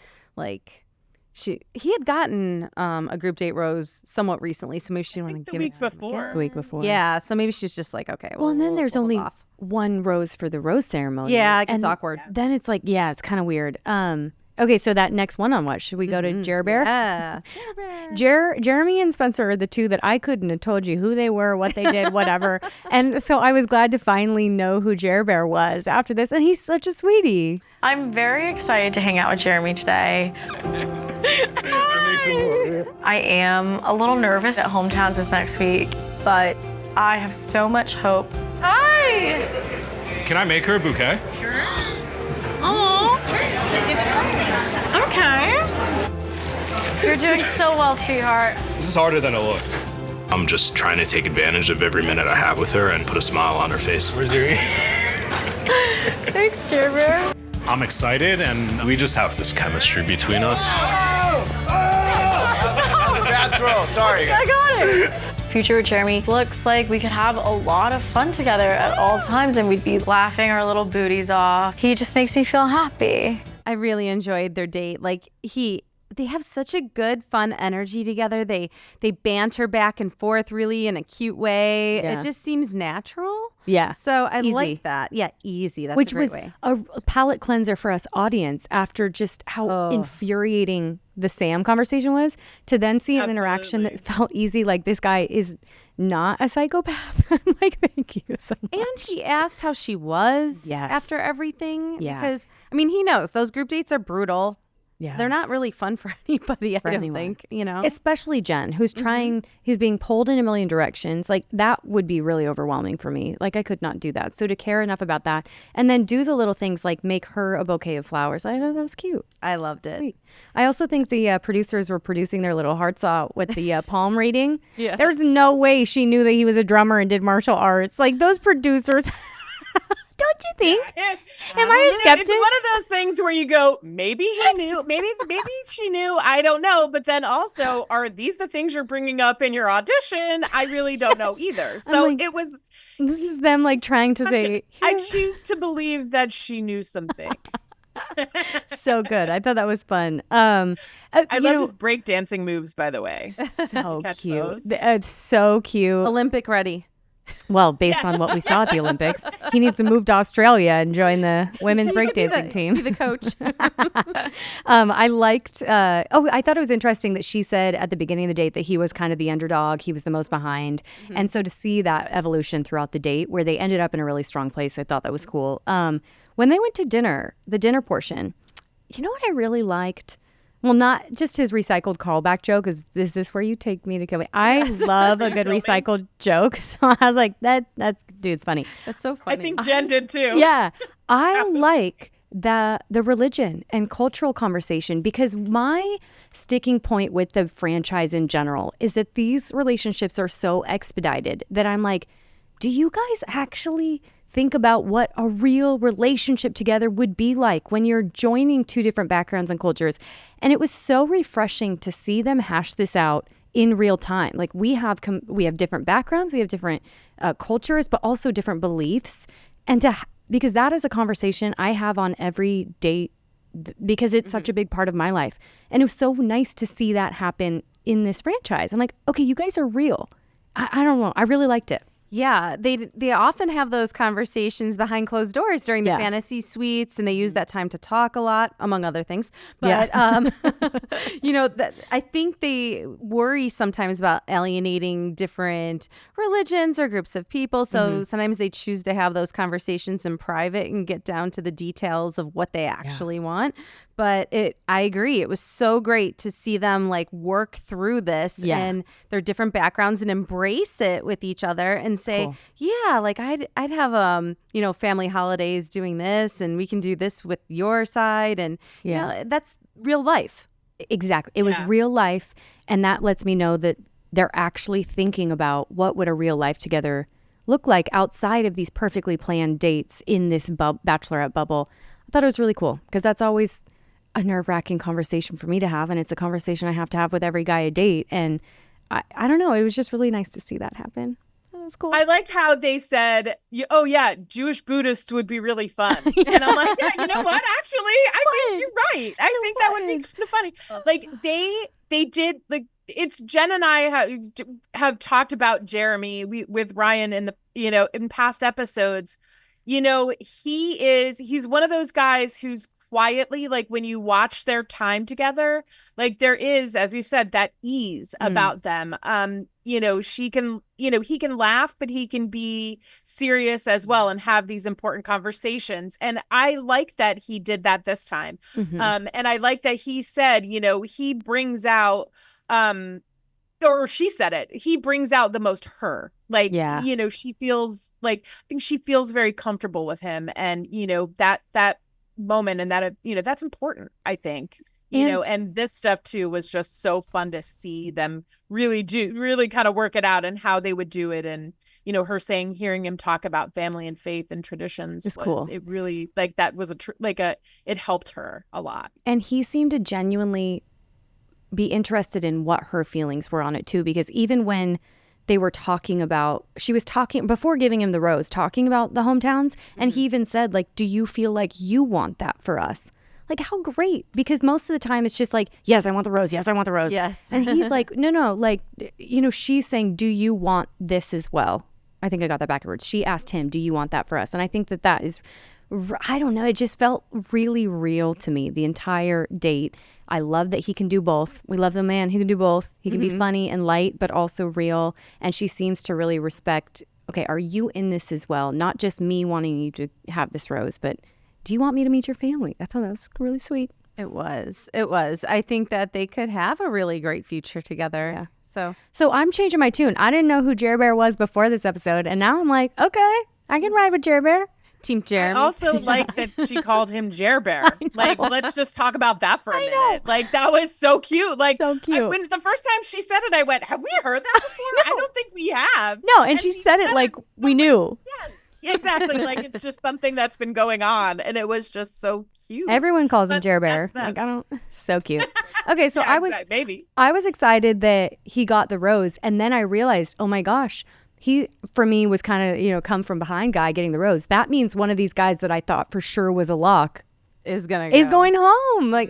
he had gotten a group date rose somewhat recently. So maybe she didn't want to give it. The week before. Yeah. So maybe she's just like, okay. Well, and then there's only one rose for the rose ceremony. Yeah. It gets awkward. Then it's it's kind of weird. Okay, so that next one-on-one, should we go to Jer Bear? Yeah. Jeremy and Spencer are the two that I couldn't have told you who they were, what they did, whatever. And so I was glad to finally know who Jer Bear was after this, and he's such a sweetie. I'm very excited to hang out with Jeremy today. I am a little nervous at Hometowns this next week, but I have so much hope. Hi! Can I make her a bouquet? Sure. Oh. Sure. Just give it something. Okay. You're doing so well, sweetheart. This is harder than it looks. I'm just trying to take advantage of every minute I have with her and put a smile on her face. Where's your Thanks, Jer Bear. I'm excited, and we just have this chemistry between us. control. Sorry. I got it. Future with Jeremy looks like we could have a lot of fun together at all times and we'd be laughing our little booties off. He just makes me feel happy. I really enjoyed their date. Like they have such a good, fun energy together. They banter back and forth really in a cute way. Yeah. It just seems natural. Yeah. So I Easy. like that. Yeah, easy. That's Which a great was way. a palate cleanser for us audience after just how infuriating the Sam conversation was, to then see an interaction that felt easy. Like, this guy is not a psychopath. I'm like, thank you so much. And he asked how she was Yes. after everything. Yeah. Because, I mean, he knows those group dates are brutal. Yeah. They're not really fun for anybody, I don't anyone. think, you know? Especially Jenn, who's who's being pulled in a million directions. Like, that would be really overwhelming for me. Like, I could not do that. So to care enough about that and then do the little things like make her a bouquet of flowers. I thought that was cute. I loved it. Sweet. I also think the producers were producing their little hearts out with the palm reading. Yeah. There's no way she knew that he was a drummer and did martial arts. Like, those producers... Don't you think? Am I a skeptic? It's one of those things where you go, maybe he knew, maybe she knew, I don't know. But then also, are these the things you're bringing up in your audition? I really don't know either. So like, it was. This is them like trying to say. I choose to believe that she knew some things. So good. I thought that was fun. I love his breakdancing moves, by the way. So Catch cute. those. It's so cute. Olympic ready. Well, based on what we saw at the Olympics, he needs to move to Australia and join the women's breakdancing team. Be the coach. I liked, I thought it was interesting that she said at the beginning of the date that he was kind of the underdog. He was the most behind. And so to see that evolution throughout the date where they ended up in a really strong place, I thought that was cool. When they went to dinner, the dinner portion, you know what I really liked? Well, not just his recycled callback joke. Is this where you take me to kill me? I love a good recycled joke. So I was like, that's dude's funny. That's so funny. I think Jenn did too. Yeah. I like the religion and cultural conversation, because my sticking point with the franchise in general is that these relationships are so expedited that I'm like, do you guys actually think about what a real relationship together would be like when you're joining two different backgrounds and cultures? And it was so refreshing to see them hash this out in real time. Like, we have different backgrounds, we have different cultures, but also different beliefs. And because that is a conversation I have on every date, because it's such a big part of my life. And it was so nice to see that happen in this franchise. I'm like, okay, you guys are real. I don't know. I really liked it. Yeah, they often have those conversations behind closed doors during the fantasy suites, and they use that time to talk a lot, among other things. But I think they worry sometimes about alienating different religions or groups of people. So sometimes they choose to have those conversations in private and get down to the details of what they actually want. But I agree. It was so great to see them like work through this and their different backgrounds and embrace it with each other and say, yeah, like I'd have family holidays doing this, and we can do this with your side, and you know, that's real life. Exactly. It was real life, and that lets me know that they're actually thinking about what would a real life together look like outside of these perfectly planned dates in this bachelorette bubble. I thought it was really cool, because that's always a nerve-wracking conversation for me to have, and it's a conversation I have to have with every guy I date. And I don't know, it was just really nice to see that happen. That was cool. I liked how they said, oh yeah, Jewish Buddhists would be really fun. And I'm like, yeah, you know what? Actually, I think you're right. I think that would be kind of funny. Like they did, like, it's Jenn and I have talked about Jeremy with Ryan in in past episodes. You know, he's one of those guys who's quietly, like, when you watch their time together, like, there is, as we've said, that ease about them. He can laugh, but he can be serious as well and have these important conversations. And I like that he did that this time. And I like that he said, he brings out, or she said it, he brings out the most her. Like, she feels like, I think she feels very comfortable with him. And, that moment, and that that's important, I think. And this stuff too was just so fun to see them really kind of work it out, and how they would do it. And her hearing him talk about family and faith and traditions was cool. It really, like, that was it helped her a lot. And he seemed to genuinely be interested in what her feelings were on it too, because even when they were talking about, she was talking before giving him the rose, talking about the hometowns, and he even said, like, do you feel like you want that for us? Like, how great, because most of the time it's just like, yes, I want the rose. Yes, I want the rose. Yes. And he's like, no, like, she's saying, do you want this as well? I think I got that backwards. She asked him, do you want that for us? And I think that is, I don't know, it just felt really real to me, the entire date. I love that he can do both. We love the man who can do both. He can be funny and light, but also real. And she seems to really respect, okay, are you in this as well? Not just me wanting you to have this rose, but do you want me to meet your family? I thought that was really sweet. It was. I think that they could have a really great future together. Yeah. So I'm changing my tune. I didn't know who Jer Bear was before this episode, and now I'm like, okay, I can ride with Jer Bear. Team Jeremy. I also like that she called him Jer Bear. Like, let's just talk about that for a minute. Like, that was so cute. Like, so cute. When the first time she said it, I went, have we heard that before? I don't think we have. No, and she said it like we knew. Yes, exactly. Like, it's just something that's been going on, and it was just so cute. Everyone calls him Jer Bear. Like, so cute. Okay, so Yeah, I was excited that he got the rose, and then I realized, oh my gosh, he, for me, was kind of, come from behind guy getting the rose. That means one of these guys that I thought for sure was a lock is going home. Like,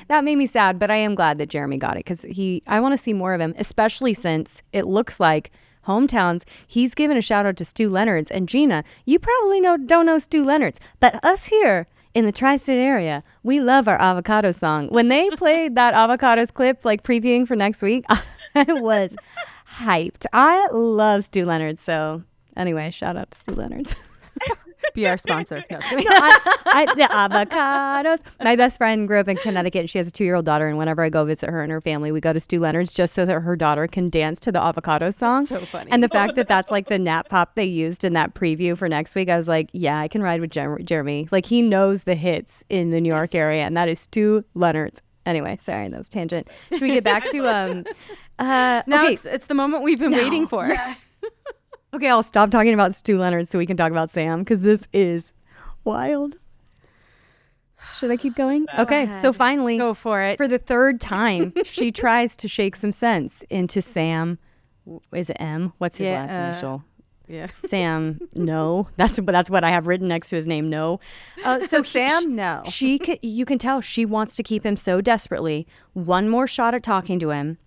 that made me sad, but I am glad that Jeremy got it, because I want to see more of him, especially since it looks like hometowns. He's given a shout out to Stu Leonard's, and Gina, you probably don't know Stu Leonard's, but us here in the tri-state area, we love our avocado song. When they played that avocados clip, like previewing for next week, I was hyped. I love Stu Leonard. So anyway, shout out to Stu Leonard's. Be our sponsor. No, the avocados. My best friend grew up in Connecticut, and she has a 2-year-old daughter. And whenever I go visit her and her family, we go to Stu Leonard's just so that her daughter can dance to the avocado song. So funny. And the fact that that's like the nap pop they used in that preview for next week, I was like, yeah, I can ride with Jeremy. Like, he knows the hits in the New York area, and that is Stu Leonard's. Anyway, sorry, that was tangent. Should we get back to now okay. it's the moment we've been waiting for. Yes. Okay, I'll stop talking about Stu Leonard so we can talk about Sam, because this is wild. Should I keep going? Okay, so finally, go for it. For the third time, she tries to shake some sense into Sam. Is it M? What's his last initial? Yeah. Sam, no. That's what I have written next to his name, no. So Sam, no. You can tell she wants to keep him so desperately. One more shot at talking to him.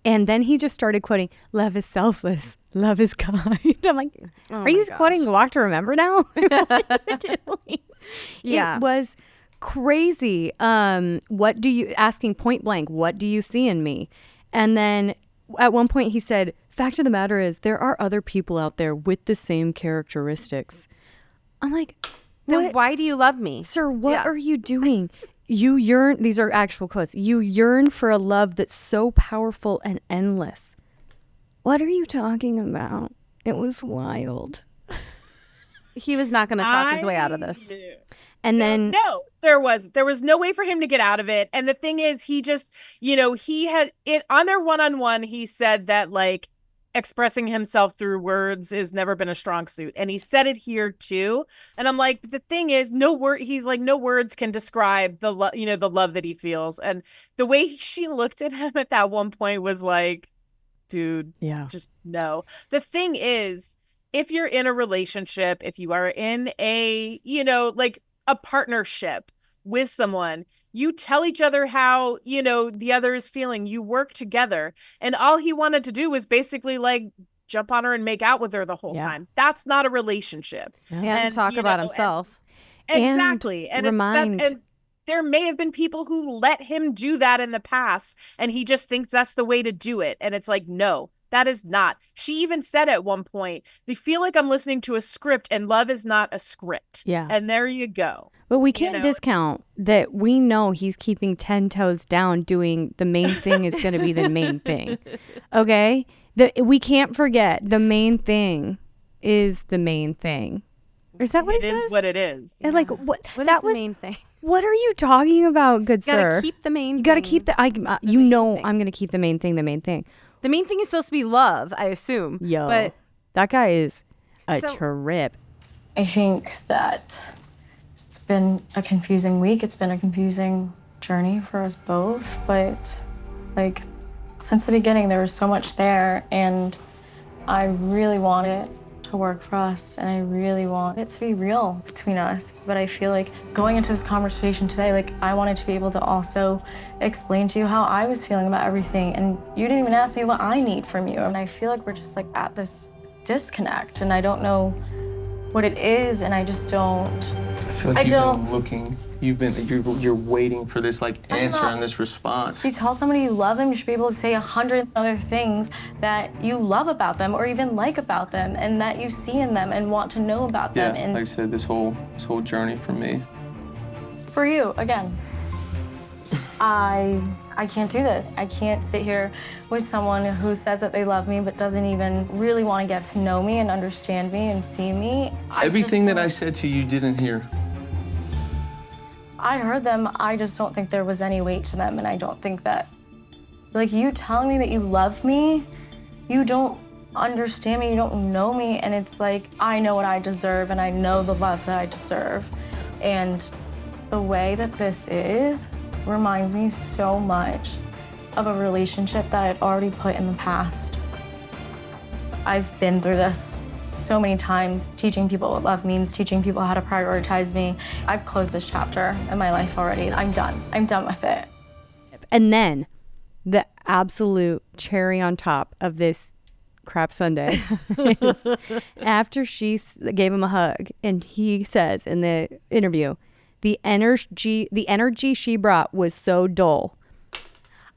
And then he just started quoting, love is selfless, love is kind. I'm like, are you quoting Walk to Remember now? Yeah. It was crazy. Asking point blank, what do you see in me? And then at one point he said, fact of the matter is there are other people out there with the same characteristics. I'm like, then why do you love me? Sir, what are you doing? You yearn, these are actual quotes, you yearn for a love that's so powerful and endless. What are you talking about? It was wild. He was not going to talk his way out of this. And then there was no way for him to get out of it. And the thing is, he just, he had it on their one-on-one. He said that, like, expressing himself through words has never been a strong suit, and he said it here too. And I'm like, the thing is, he's like, no words can describe the love that he feels. And the way she looked at him at that one point was like, dude, just no. The thing is, if you're in a relationship, if you are in a like a partnership with someone, you tell each other how, the other is feeling. You work together. And all he wanted to do was basically, like, jump on her and make out with her the whole time. That's not a relationship. And talk about himself. Exactly. And remind. And there may have been people who let him do that in the past, and he just thinks that's the way to do it. And it's like, no, that is not. She even said at one point, they feel like I'm listening to a script, and love is not a script. Yeah. And there you go. But we can't discount that we know he's keeping 10 toes down, doing the main thing is going to be the main thing. Okay? We can't forget the main thing is the main thing. Is that what he says? It is what it is. And like, what is the main thing? What are you talking about, good sir? You gotta keep the main thing. You gotta keep the I'm going to keep the main thing the main thing. The main thing is supposed to be love, I assume. But that guy is a trip. I think that it's been a confusing week. It's been a confusing journey for us both, but Like, since the beginning, there was so much there, and I really want it to work for us, and I really want it to be real between us. But I feel like going into this conversation today, like, I wanted to be able to also explain to you how I was feeling about everything, and you didn't even ask me what I need from you. And I feel like we're just like at this disconnect, and I don't know what it is, and I just don't. I feel like you're waiting for this like answer and this response. If you tell somebody you love them, you should be able to say 100 other things that you love about them or even like about them and that you see in them and want to know about them. Yeah, And like I said, this whole journey for me. for you, again, I can't do this. I can't sit here with someone who says that they love me but doesn't even really want to get to know me and understand me and see me. Everything that I said to you didn't hear. I heard them. I just don't think there was any weight to them, and I don't think that, like, you telling me that you love me, you don't understand me, you don't know me, and it's like, I know what I deserve, and I know the love that I deserve. And the way that this is reminds me so much of a relationship that I'd already put in the past. I've been through this so many times, teaching people what love means, teaching people how to prioritize me. I've closed this chapter in my life already. I'm done. I'm done with it. And then the absolute cherry on top of this crap Sunday is after she gave him a hug and he says in the interview, the energy she brought was so dull.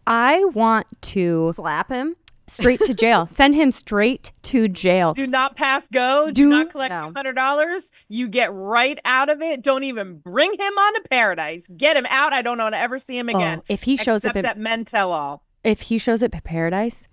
I want to Slap him. straight to jail. Send him straight to jail. Do not pass go. Do not collect $200. You get right out of it. Don't even bring him on to Paradise. Get him out. I don't want to ever see him again. If he shows up at Men Tell All. If he shows up at Paradise,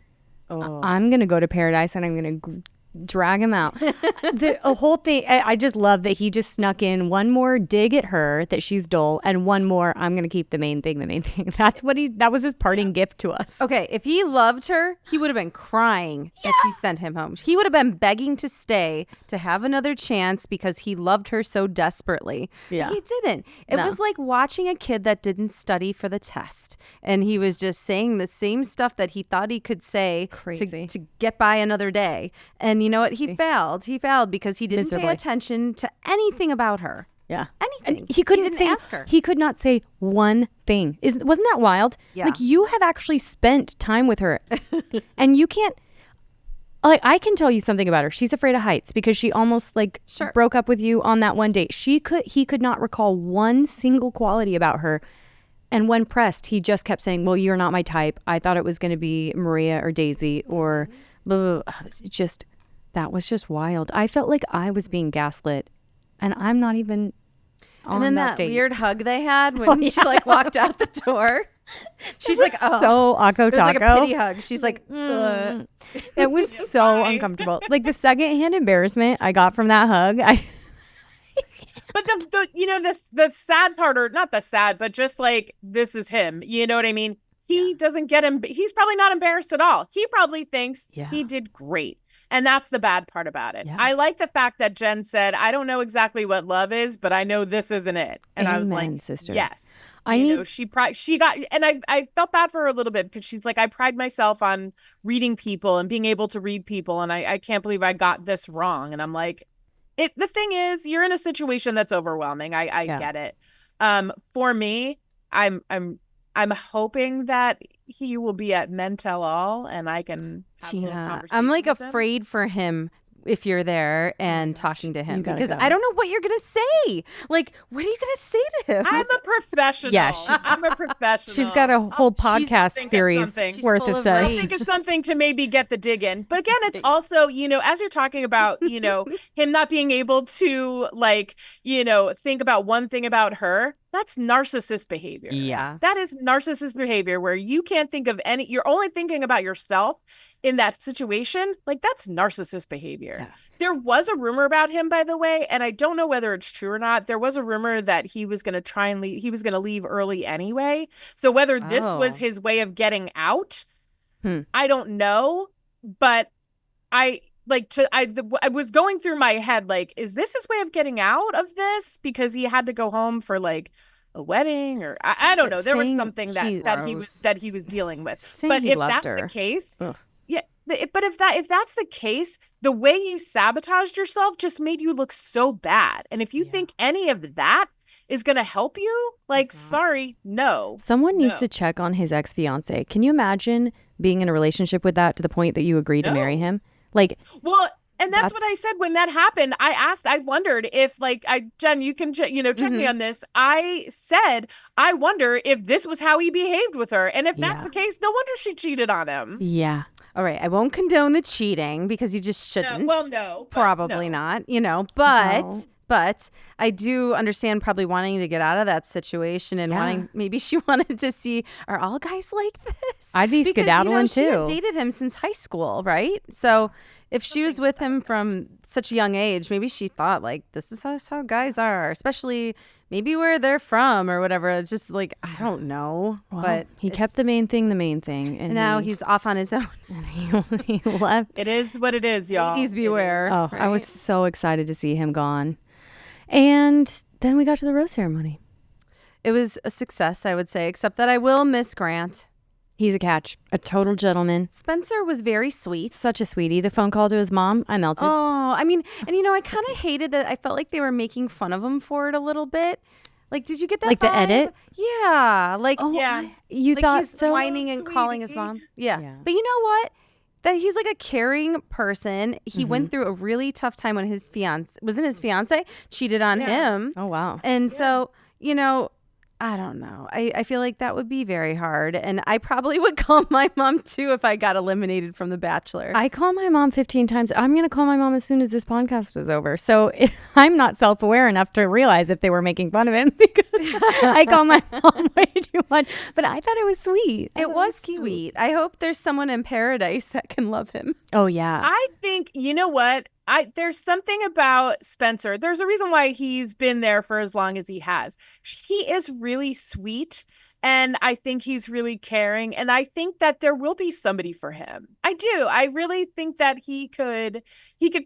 I'm going to go to Paradise and I'm going to drag him out. The whole thing, I just love that he just snuck in one more dig at her that she's dull and one more, I'm going to keep the main thing. That was his parting gift to us. Okay, if he loved her, he would have been crying that she sent him home. He would have been begging to stay, to have another chance because he loved her so desperately. Yeah. But he didn't. It was like watching a kid that didn't study for the test. And he was just saying the same stuff that he thought he could say to get by another day. And you know what? He failed. He failed because he didn't pay attention to anything about her. Yeah. Anything. And he couldn't didn't say, ask her. He could not say one thing. Wasn't that wild? Yeah. Like, you have actually spent time with her and you can't, like, I can tell you something about her. She's afraid of heights because she almost broke up with you on that one date. He could not recall one single quality about her. And when pressed, he just kept saying, well, you're not my type. I thought it was going to be Maria or Daisy or blah, blah, blah. That was just wild. I felt like I was being gaslit, and I'm not even on and then that date. Weird hug they had when she walked out the door. She's like, oh. So Akko It was like a Taco. pity hug. She's like, ugh. It was so uncomfortable. Like, the secondhand embarrassment I got from that hug. But the sad part, or not the sad, but just like, this is him. You know what I mean? He doesn't get him. He's probably not embarrassed at all. He probably thinks he did great. And that's the bad part about it. Yeah. I like the fact that Jenn said, I don't know exactly what love is, but I know this isn't it. And I was like, sister. Yes. She got, and I felt bad for her a little bit because she's like, I pride myself on reading people and being able to read people. And I can't believe I got this wrong. And I'm like, the thing is, you're in a situation that's overwhelming. I get it. For me, I'm hoping that he will be at Men Tell All and I can have a little conversation. I'm like with him. afraid for him if you're there and talking to him because I don't know what you're gonna say. Like, what are you gonna say to him? I'm a professional. Yeah, I'm a professional. She's got a whole podcast series worth of I think it's something to maybe get the dig in. But again, it's also, as you're talking about, him not being able to think about one thing about her. That's narcissist behavior. Yeah. That is narcissist behavior where you can't think of you're only thinking about yourself in that situation. Like, that's narcissist behavior. Yeah. There was a rumor about him, by the way, and I don't know whether it's true or not. There was a rumor that he was going to try and leave. He was going to leave early anyway. So whether this was his way of getting out, I don't know. But I was going through my head, like, is this his way of getting out of this? Because he had to go home for a wedding, or I don't know. There was saying something that he was dealing with. Saying But he if loved that's her. the case, Ugh. yeah. But if that's the case, the way you sabotaged yourself just made you look so bad. And if you think any of that is going to help you, like, sorry, no. Someone needs to check on his ex-fiance. Can you imagine being in a relationship with that to the point that you agree to marry him? Like, well, and that's what I said when that happened. I wondered if, like, Jen, you can, check me on this. I said, I wonder if this was how he behaved with her. And if that's the case, no wonder she cheated on him. yeah. All right, I won't condone the cheating because you just shouldn't. No. Probably not, but I do understand probably wanting to get out of that situation and wanting, maybe she wanted to see, are all guys like this? I'd be skedaddling she had too. dated him since high school, right? So if she was with him from such a young age, maybe she thought, like, this is how guys are, especially maybe where they're from or whatever. It's just like, I don't know. Well, but he kept the main thing. And now he's off on his own. And he left. It is what it is, y'all. Ladies beware. Oh, I was so excited to see him gone. And then we got to the rose ceremony. It was a success, I would say, except that I will miss Grant. He's a catch, a total gentleman. Spencer was very sweet. Such a sweetie. The phone call to his mom, I melted. Oh, I mean, and I kind of hated that. I felt like they were making fun of him for it a little bit. Like, did you get that Like the vibe? edit? Yeah. Like, You like thought he's so? whining and calling his mom. Yeah. But you know what? That he's like a caring person. He went through a really tough time when his fiance cheated on him. Oh, wow. And so, I don't know. I feel like that would be very hard. And I probably would call my mom too if I got eliminated from The Bachelor. I call my mom 15 times. I'm going to call my mom as soon as this podcast is over. So I'm not self-aware enough to realize if they were making fun of him because I call my mom way too much. But I thought it was sweet. It was sweet. I hope there's someone in paradise that can love him. Oh, yeah. I think, you know what? There's something about Spencer. There's a reason why he's been there for as long as he has. He is really sweet, and I think he's really caring, and I think that there will be somebody for him. I do. I really think that he could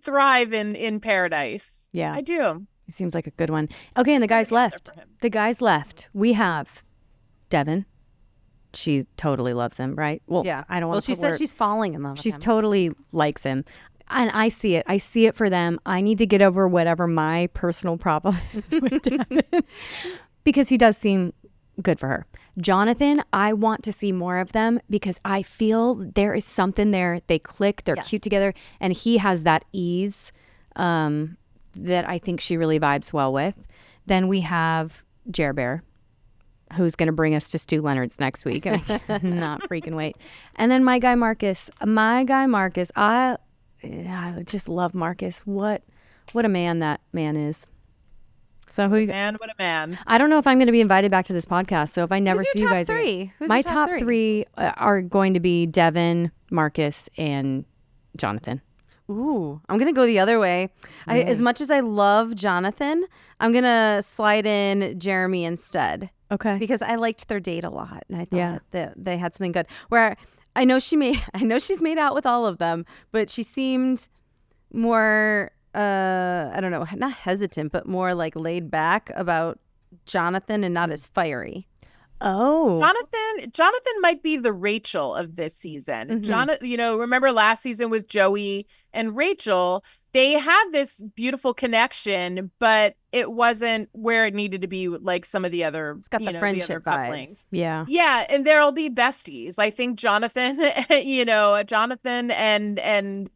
thrive in paradise. Yeah. I do. He seems like a good one. Okay, and the guys left. We have Devin. She totally loves him, right? Well, Yeah. I don't Well, want to she says she's falling in love with She's him. totally likes him. And I see it. I see it for them. I need to get over whatever my personal problem is with Devin because he does seem good for her. Jonathan, I want to see more of them because I feel there is something there. They click. They're cute together. And he has that ease that I think she really vibes well with. Then we have Jer Bear, who's going to bring us to Stu Leonard's next week. And I cannot freaking wait. And then my guy Marcus. I just love Marcus. What a man that man is. So who? Man, what a man. I don't know if I'm going to be invited back to this podcast. So if I never see you guys, Who's my your top three are going to be Devin, Marcus, and Jonathan. Ooh, I'm going to go the other way. As much as I love Jonathan, I'm going to slide in Jeremy instead. Okay. Because I liked their date a lot, and I thought that they had something good. Where I know she's made out with all of them, but she seemed more I don't know, not hesitant, but more like laid back about Jonathan and not as fiery. Oh, Jonathan might be the Rachel of this season. Mm-hmm. Jonathan, remember last season with Joey and Rachel, they had this beautiful connection, but it wasn't where it needed to be like some of the other, it's got the friendship vibes. Yeah. Yeah, and there'll be besties. I think Jonathan, Jonathan and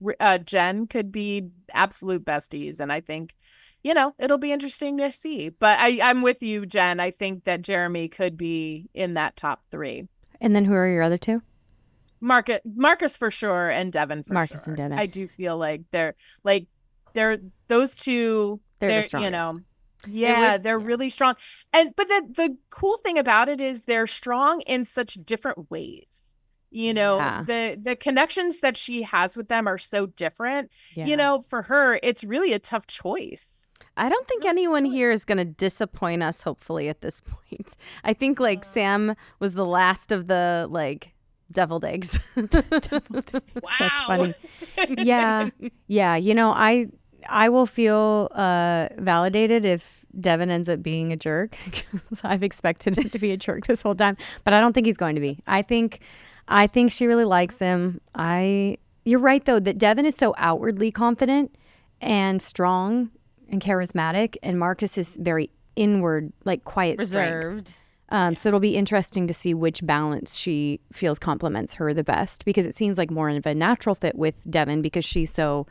Jenn could be absolute besties, and I think it'll be interesting to see. But I'm with you, Jen. I think that Jeremy could be in that top three. And then who are your other two? Marcus for sure, and Devin for Marcus sure. and Devin. I do feel like they're those two. They're the strongest. They're really strong. But the cool thing about it is they're strong in such different ways. The connections that she has with them are so different. Yeah. For her, it's really a tough choice. I don't think anyone here is going to disappoint us, hopefully, at this point. I think Sam was the last of the deviled eggs. Deviled eggs. Wow. That's funny. Yeah. I will feel validated if Devin ends up being a jerk. I've expected him to be a jerk this whole time, but I don't think he's going to be. I think she really likes him. You're right though that Devin is so outwardly confident and strong and charismatic, and Marcus is very inward, like quiet, Reserved. strength. So it'll be interesting to see which balance she feels complements her the best, because it seems like more of a natural fit with Devin because she's so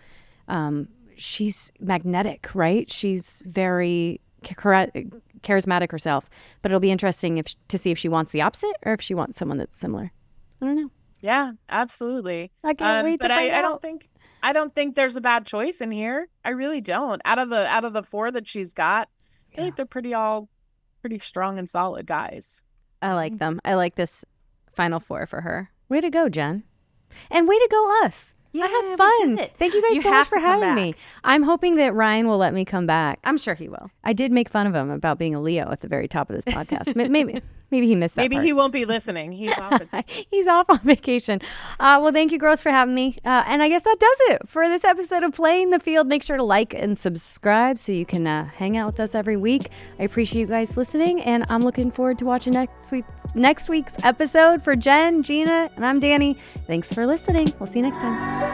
she's magnetic, right? She's very charismatic herself, but it'll be interesting to see if she wants the opposite or if she wants someone that's similar. I don't know. Yeah, absolutely. I can't wait to find out. I don't think there's a bad choice in here. I really don't. Out of the 4 that she's got, I think they're pretty strong and solid guys. I like them. I like this final 4 for her. Way to go, Jen. And way to go us. Yeah, I had we fun. did it. Thank you guys You so much have for to come having me. back. I'm hoping that Ryan will let me come back. I'm sure he will. I did make fun of him about being a Leo at the very top of this podcast. Maybe he missed that Maybe part. he won't be listening. He's off at this point. He's off on vacation. Well, thank you, girls, for having me. And I guess that does it for this episode of Playing the Field. Make sure to like and subscribe so you can hang out with us every week. I appreciate you guys listening, and I'm looking forward to watching next week's episode. For Jen, Gina, and I'm Danny. Thanks for listening. We'll see you next time.